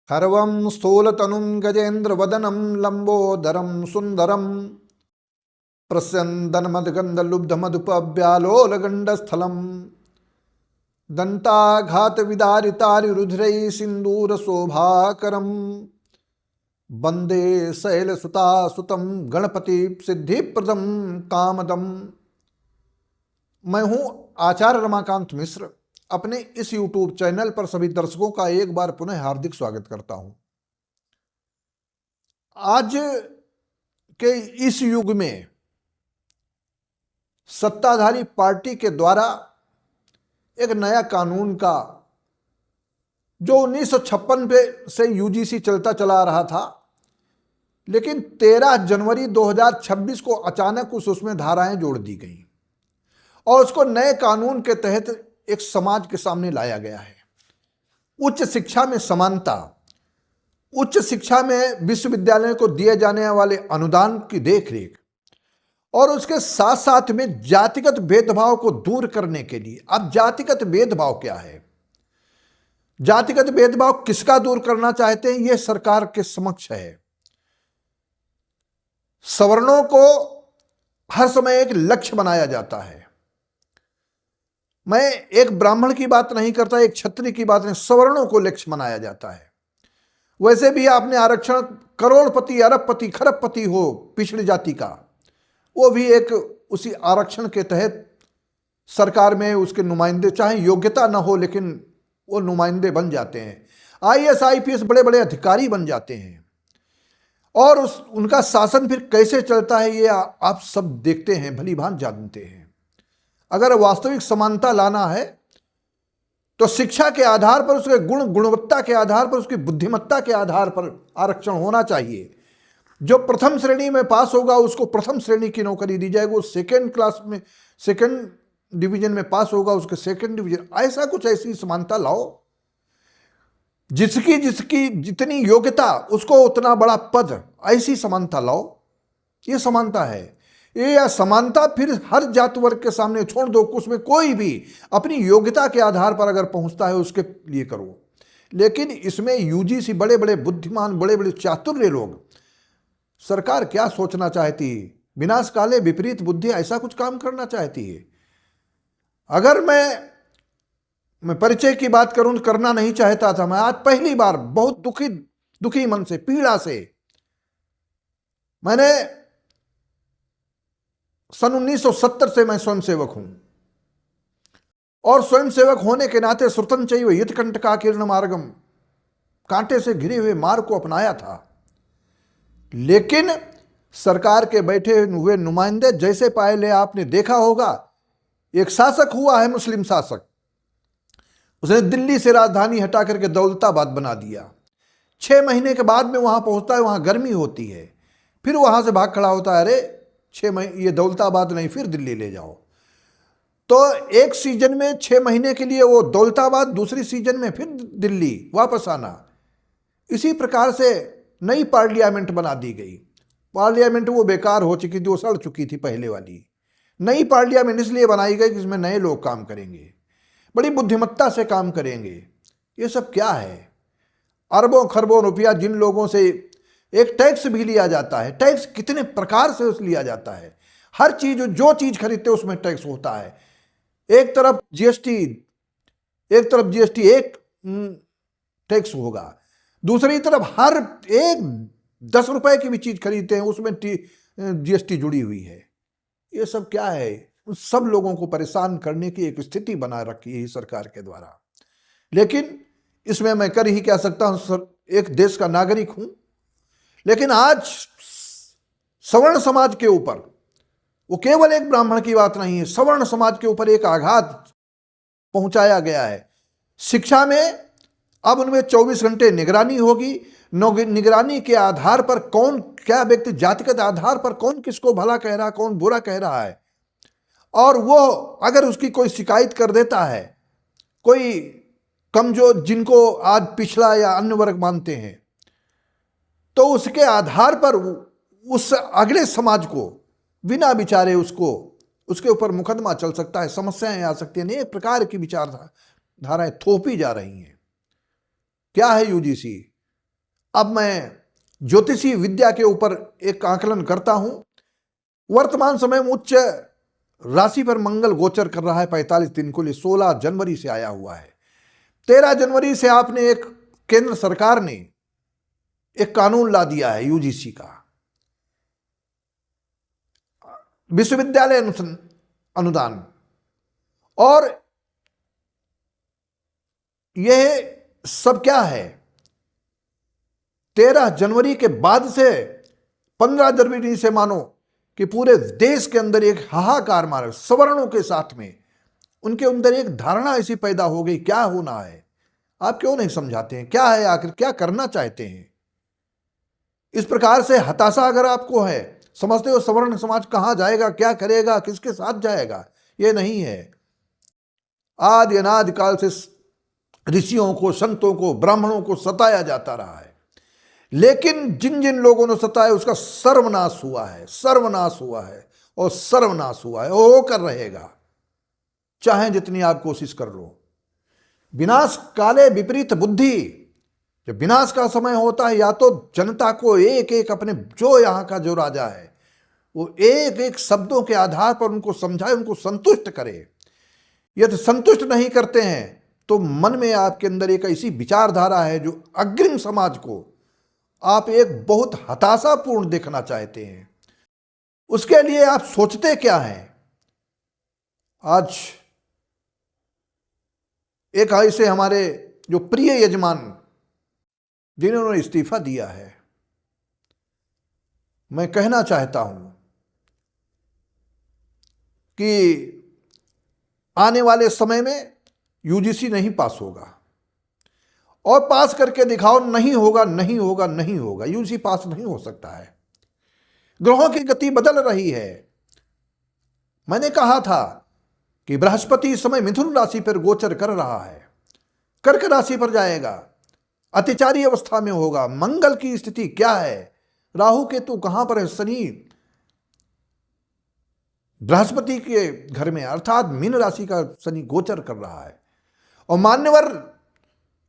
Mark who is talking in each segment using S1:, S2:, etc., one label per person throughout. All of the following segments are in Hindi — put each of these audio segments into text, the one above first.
S1: खर्वं स्थूलतनुं गजेन्द्रवदनं लम्बोदरं सुन्दरं प्रस्यन्दन्मदगन्धलुब्धमधुपव्यालोलगण्डस्थलं दन्ताघातविदारितारिरुधिरैः सिन्दूरशोभाकरं वन्दे शैलसुतासुतं गणपति सिद्धिप्रदं कामदं। मैं हूं आचार्य रमाकांत मिश्र। अपने इस YouTube चैनल पर सभी दर्शकों का एक बार पुनः हार्दिक स्वागत करता हूं। आज के इस युग में सत्ताधारी पार्टी के द्वारा एक नया कानून का जो 1956 से यूजीसी चलता चला रहा था, लेकिन 13 जनवरी 2026 को अचानक उसमें धाराएं जोड़ दी गई और उसको नए कानून के तहत एक समाज के सामने लाया गया है। उच्च शिक्षा में समानता, उच्च शिक्षा में विश्वविद्यालयों को दिए जाने वाले अनुदान की देखरेख और उसके साथ साथ में जातिगत भेदभाव को दूर करने के लिए। अब जातिगत भेदभाव क्या है, जातिगत भेदभाव किसका दूर करना चाहते हैं, यह सरकार के समक्ष है। सवर्णों को हर समय एक लक्ष्य बनाया जाता है। मैं एक ब्राह्मण की बात नहीं करता, एक क्षत्रिय की बात नहीं, सवर्णों को लक्ष्य बनाया जाता है। वैसे भी आपने आरक्षण करोड़पति, अरबपति, खरबपति हो पिछड़ी जाति का, वो भी एक उसी आरक्षण के तहत सरकार में उसके नुमाइंदे, चाहे योग्यता ना हो लेकिन वो नुमाइंदे बन जाते हैं। आईएएस आईपीएस बड़े बड़े अधिकारी बन जाते हैं और उनका शासन फिर कैसे चलता है ये आप सब देखते हैं, भली भांति जानते हैं। अगर वास्तविक समानता लाना है तो शिक्षा के आधार पर, उसके गुणवत्ता के आधार पर, उसकी बुद्धिमत्ता के आधार पर आरक्षण होना चाहिए। जो प्रथम श्रेणी में पास होगा उसको प्रथम श्रेणी की नौकरी दी जाएगी, वो सेकेंड क्लास में, सेकेंड डिवीजन में पास होगा उसके सेकेंड डिवीजन। ऐसा कुछ, ऐसी समानता लाओ, जिसकी जिसकी जितनी योग्यता उसको उतना बड़ा पद, ऐसी समानता लाओ। ये समानता है। ये समानता फिर हर जाति वर्ग के सामने छोड़ दो, उसमें कोई भी अपनी योग्यता के आधार पर अगर पहुंचता है उसके लिए करो। लेकिन इसमें यूजीसी, बड़े बड़े बुद्धिमान, बड़े बड़े चातुर्य लोग, सरकार क्या सोचना चाहती है, विनाश काले विपरीत बुद्धि, ऐसा कुछ काम करना चाहती है। अगर मैं परिचय की बात करूं तो करना नहीं चाहता था। मैं आज पहली बार बहुत दुखी मन से, पीड़ा से, मैंने सन 1970 से मैं स्वयंसेवक हूं और स्वयंसेवक होने के नाते श्रुतं चैव यत्कंटकाकीर्ण मार्गम, कांटे से घिरे हुए मार्ग को अपनाया था। लेकिन सरकार के बैठे हुए नुमाइंदे, जैसे पहले आपने देखा होगा, एक शासक हुआ है, मुस्लिम शासक, उसने दिल्ली से राजधानी हटा करके दौलताबाद बना दिया। 6 महीने के बाद में वहां पहुंचता है, वहां गर्मी होती है, फिर वहां से भाग खड़ा होता है, अरे 6 महीने ये दौलताबाद नहीं, फिर दिल्ली ले जाओ। तो एक सीजन में 6 महीने के लिए वो दौलताबाद, दूसरी सीजन में फिर दिल्ली वापस आना। इसी प्रकार से नई पार्लियामेंट बना दी गई। पार्लियामेंट वो बेकार हो चुकी थी, वो सड़ चुकी थी पहले वाली। नई पार्लियामेंट इसलिए बनाई गई कि इसमें नए लोग काम करेंगे, बड़ी बुद्धिमत्ता से काम करेंगे। ये सब क्या है? अरबों खरबों रुपया जिन लोगों से, एक टैक्स भी लिया जाता है। टैक्स कितने प्रकार से लिया जाता है, हर चीज, जो चीज खरीदते उसमें टैक्स होता है। एक तरफ जीएसटी, एक टैक्स होगा, दूसरी तरफ हर एक 10 रुपए की भी चीज खरीदते हैं उसमें जीएसटी जुड़ी हुई है। ये सब क्या है? सब लोगों को परेशान करने की एक स्थिति बना रखी है सरकार के द्वारा। लेकिन इसमें मैं कर ही क्या सकता हूं, एक देश का नागरिक हूं। लेकिन आज सवर्ण समाज के ऊपर, वो केवल एक ब्राह्मण की बात नहीं है, सवर्ण समाज के ऊपर एक आघात पहुंचाया गया है। शिक्षा में अब उनमें 24 घंटे निगरानी होगी। निगरानी के आधार पर कौन क्या व्यक्ति, जातिगत आधार पर कौन किसको भला कह रहा है, कौन बुरा कह रहा है, और वो अगर उसकी कोई शिकायत कर देता है, कोई कमजोर, जिनको आज पिछड़ा या अन्य वर्ग मानते हैं, तो उसके आधार पर उस अगले समाज को बिना विचारे उसके ऊपर मुकदमा चल सकता है, समस्याएं आ सकती हैं। अनेक प्रकार की विचारधाराएं थोपी जा रही हैं। क्या है यूजीसी? अब मैं ज्योतिषी विद्या के ऊपर एक आकलन करता हूं। वर्तमान समय में उच्च राशि पर मंगल गोचर कर रहा है 45 दिन को लिए, 16 जनवरी से आया हुआ है। 13 जनवरी से आपने एक केंद्र सरकार ने एक कानून ला दिया है यूजीसी का, विश्वविद्यालय अनुदान, और यह सब क्या है, 13 जनवरी के बाद से 15 जनवरी से मानो कि पूरे देश के अंदर एक हाहाकार मारा, सवर्णों के साथ में उनके अंदर एक धारणा ऐसी पैदा हो गई, क्या होना है, आप क्यों नहीं समझाते हैं, क्या है, आखिर क्या करना चाहते हैं। इस प्रकार से हताशा अगर आपको है, समझते हो सवर्ण समाज कहां जाएगा, क्या करेगा, किसके साथ जाएगा, यह नहीं है। आदि अनादि काल से ऋषियों को, संतों को, ब्राह्मणों को सताया जाता रहा है, लेकिन जिन जिन लोगों ने सताया उसका सर्वनाश हुआ है, सर्वनाश हुआ है और सर्वनाश हुआ है, वो होकर रहेगा, चाहे जितनी आप कोशिश कर लो। विनाश काले विपरीत बुद्धि, जब विनाश का समय होता है, या तो जनता को एक एक अपने, जो यहाँ का जो राजा है वो एक एक शब्दों के आधार पर उनको समझाए, उनको संतुष्ट करे। यदि संतुष्ट नहीं करते हैं तो मन में आपके अंदर एक ऐसी विचारधारा है जो अग्रिम समाज को आप एक बहुत हताशापूर्ण देखना चाहते हैं। उसके लिए आप सोचते क्या हैं। आज एक ऐसे हमारे जो प्रिय यजमान जिन्होंने इस्तीफा दिया है, मैं कहना चाहता हूं कि आने वाले समय में यूजीसी नहीं पास होगा, और पास करके दिखाओ, नहीं होगा, नहीं होगा, नहीं होगा, यूजीसी पास नहीं हो सकता है। ग्रहों की गति बदल रही है। मैंने कहा था कि बृहस्पति इस समय मिथुन राशि पर गोचर कर रहा है, कर्क राशि पर जाएगा, अतिचारी अवस्था में होगा। मंगल की स्थिति क्या है, राहु केतु कहां पर है, शनि बृहस्पति के घर में अर्थात मीन राशि का शनि गोचर कर रहा है, और मान्यवर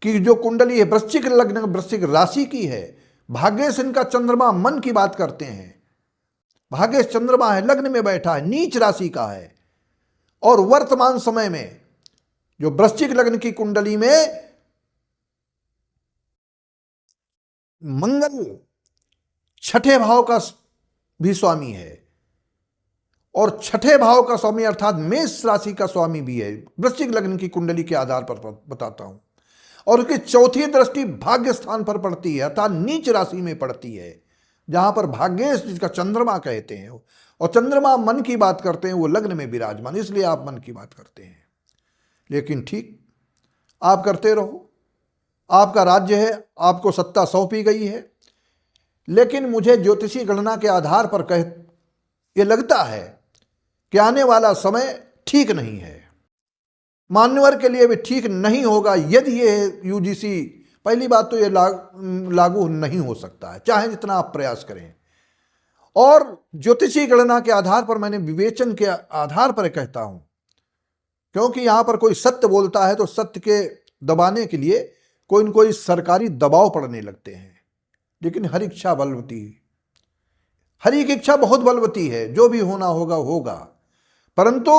S1: की जो कुंडली है वृश्चिक लग्न, वृश्चिक राशि की है। भाग्येश इनका चंद्रमा मन की बात करते हैं, भाग्येश चंद्रमा है, लग्न में बैठा है, नीच राशि का है। और वर्तमान समय में जो वृश्चिक लग्न की कुंडली में मंगल छठे भाव का भी स्वामी है, और छठे भाव का स्वामी अर्थात मेष राशि का स्वामी भी है। वृश्चिक लग्न की कुंडली के आधार पर बताता हूं। और उसकी चौथी दृष्टि भाग्य स्थान पर पड़ती है, अर्थात नीच राशि में पड़ती है, जहां पर भाग्येश जिसका चंद्रमा कहते हैं, और चंद्रमा मन की बात करते हैं, वो लग्न में विराजमान, इसलिए आप मन की बात करते हैं। लेकिन ठीक, आप करते रहो, आपका राज्य है, आपको सत्ता सौंपी गई है। लेकिन मुझे ज्योतिषी गणना के आधार पर ये लगता है कि आने वाला समय ठीक नहीं है, मान्यवर के लिए भी ठीक नहीं होगा। यदि ये यूजीसी, पहली बात तो ये लागू नहीं हो सकता है, चाहे जितना आप प्रयास करें। और ज्योतिषी गणना के आधार पर, मैंने विवेचन के आधार पर कहता हूं, क्योंकि यहां पर कोई सत्य बोलता है तो सत्य के दबाने के लिए कोई न कोई सरकारी दबाव पड़ने लगते हैं। लेकिन हर इच्छा बलवती, हरि की इच्छा बहुत बलवती है, जो भी होना होगा होगा। परंतु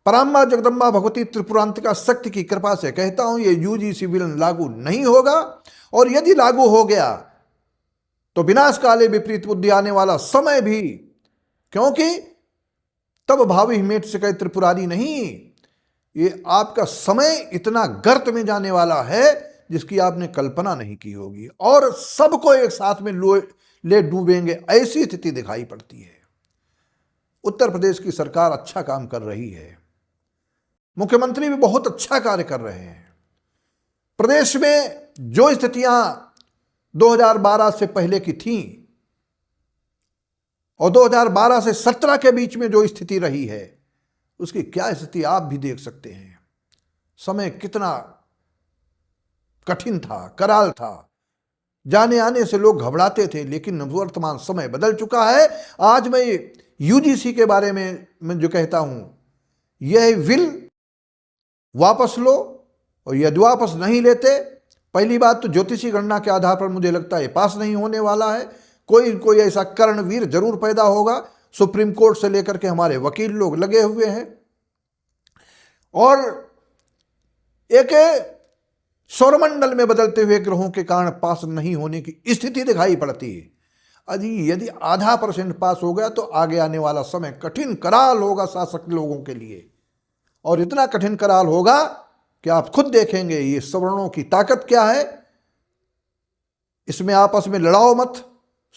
S1: पराम्बा जगदम्बा भगवती त्रिपुरांतिका शक्ति की कृपा से कहता हूं, ये यूजीसी विलन लागू नहीं होगा। और यदि लागू हो गया तो विनाश काले विपरीत बुद्धि आने वाला समय भी, क्योंकि तब भावी हिमेट से कहे त्रिपुरारी नहीं, ये आपका समय इतना गर्त में जाने वाला है जिसकी आपने कल्पना नहीं की होगी, और सबको एक साथ में ले डूबेंगे, ऐसी स्थिति दिखाई पड़ती है। उत्तर प्रदेश की सरकार अच्छा काम कर रही है, मुख्यमंत्री भी बहुत अच्छा कार्य कर रहे हैं। प्रदेश में जो स्थितियां 2012 से पहले की थीं और 2012 से 17 के बीच में जो स्थिति रही है, उसकी क्या स्थिति आप भी देख सकते हैं। समय कितना कठिन था, कराल था, जाने आने से लोग घबराते थे। लेकिन वर्तमान समय बदल चुका है। आज मैं यूजीसी के बारे में मैं जो कहता हूं, यह विल वापस लो, और यदि वापस नहीं लेते पहली बात तो ज्योतिषी गणना के आधार पर मुझे लगता है पास नहीं होने वाला है। कोई ऐसा कर्णवीर जरूर पैदा होगा। सुप्रीम कोर्ट से लेकर के हमारे वकील लोग लगे हुए हैं और एक सौरमंडल में बदलते हुए ग्रहों के कारण पास नहीं होने की स्थिति दिखाई पड़ती है। यदि आधा % पास हो गया तो आगे आने वाला समय कठिन कराल होगा शासक लोगों के लिए, और इतना कठिन कराल होगा कि आप खुद देखेंगे ये सवर्णों की ताकत क्या है। इसमें आपस में लड़ाओ मत,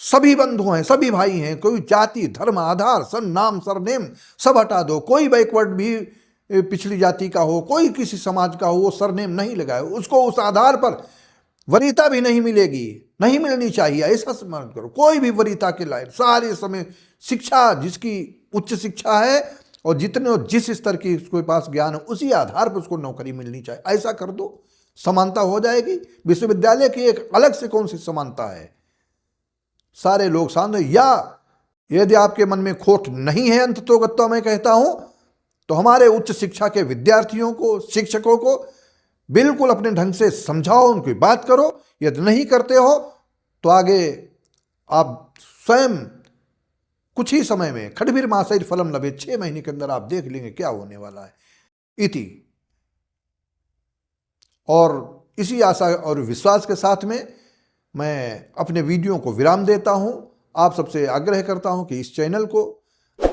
S1: सभी बंधु हैं, सभी भाई हैं, कोई जाति धर्म आधार सन नाम सरनेम सब हटा दो। कोई बैकवर्ड भी पिछली जाति का हो, कोई किसी समाज का हो, वो सरनेम नहीं लगाए, उसको उस आधार पर वरीयता भी नहीं मिलेगी, नहीं मिलनी चाहिए, ऐसा समझ करो। कोई भी वरीयता के लायक सारे समय शिक्षा, जिसकी उच्च शिक्षा है और जिस स्तर की उसके पास ज्ञान है उसी आधार पर उसको नौकरी मिलनी चाहिए। ऐसा कर दो, समानता हो जाएगी। विश्वविद्यालय की एक अलग से कौन सी समानता है, सारे लोग सामने। या यदि आपके मन में खोट नहीं है अंततोगत्वा मैं कहता हूं तो हमारे उच्च शिक्षा के विद्यार्थियों को, शिक्षकों को बिल्कुल अपने ढंग से समझाओ, उनकी बात करो। यदि नहीं करते हो तो आगे आप स्वयं कुछ ही समय में खड्भिर मासैर फलम लभेत, 6 महीने के अंदर आप देख लेंगे क्या होने वाला है इति। और इसी आशा और विश्वास के साथ में मैं अपने वीडियो को विराम देता हूं। आप सबसे आग्रह करता हूं कि इस चैनल को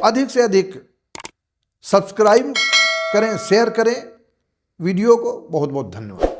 S1: अधिक से अधिक सब्सक्राइब करें, शेयर करें वीडियो को। बहुत बहुत धन्यवाद।